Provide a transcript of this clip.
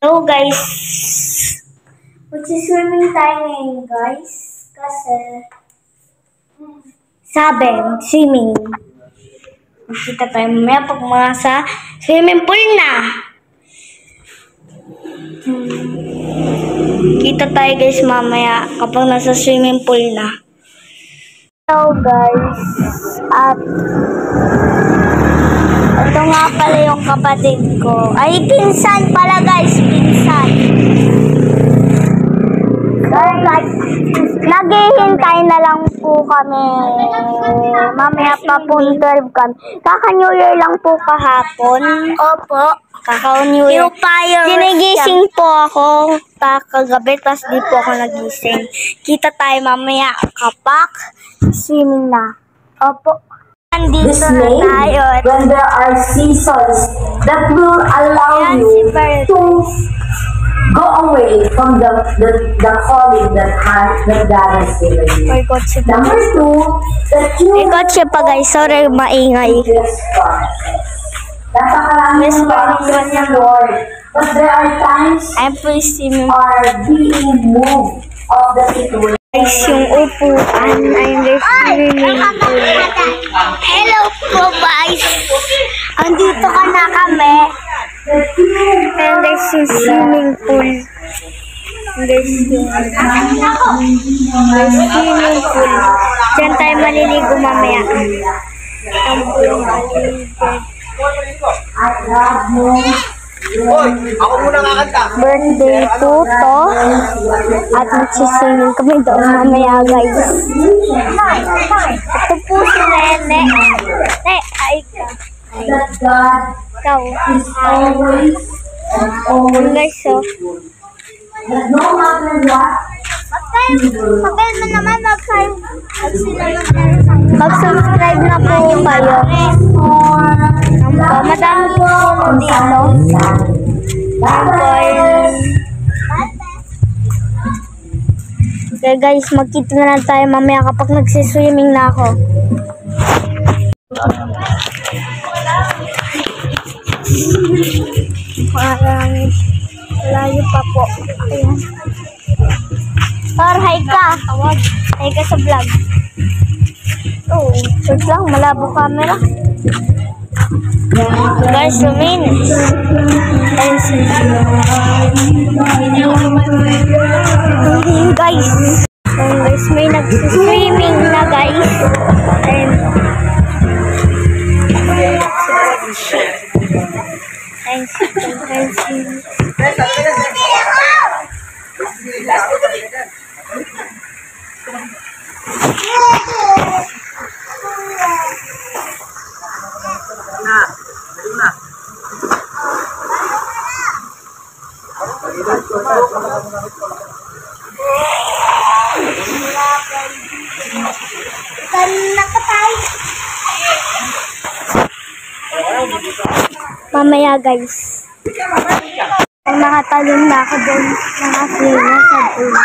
Hello guys, magsiswimming tayo ngayon guys, kasi swimming. Magkita tayo mamaya pag mga sa swimming pool na. Kita tayo guys mamaya kapag nasa swimming pool na. Hello guys, at ito nga pala yung kapatid ko. Ay, pinsan pala guys, pinsan. So guys, naghihintay na lang po kami. Mamaya pa po 12 kami. Kaka-New Year lang po kahapon. Opo. Kaka-New Year. Sinigising po ako kagabi, tapos di po ako nagising. Kita tayo mamaya kapak swimming na. Opo. This May, when there are seasons that will allow you to go away from the calling that God has given you. Number 2, that you pa guys, sorry maingay. Napakaraming promises ng Lord. But there are times are being moved of the situation. Guys, yung upuan ay swimming pool. Hello po guys! Andito ka na kami. And there's yung swimming pool. There's swimming pool. Diyan tayo maliligo mamaya. Ang pool maligid. Hoy, ako muna kakanta. Birthday to at magsiswimming kami doon mamaya guys. Ito po si Nene. Ay ka. Ikaw. Guys, so. Mag-subscribe na po kayo. Madami po dito. Okay guys, magkita na lang tayo mamaya kapag nagsiswimming na ako. Parang layo pa po. Ayan. Hi ka. Hi ka sa vlog. Oh, short lang. Malabo camera. Guys, luminis. Guys. Guys, may nagsiswimming na guys. Mamaya guys, nakatalon na ako doon, nakafeel na sa pool.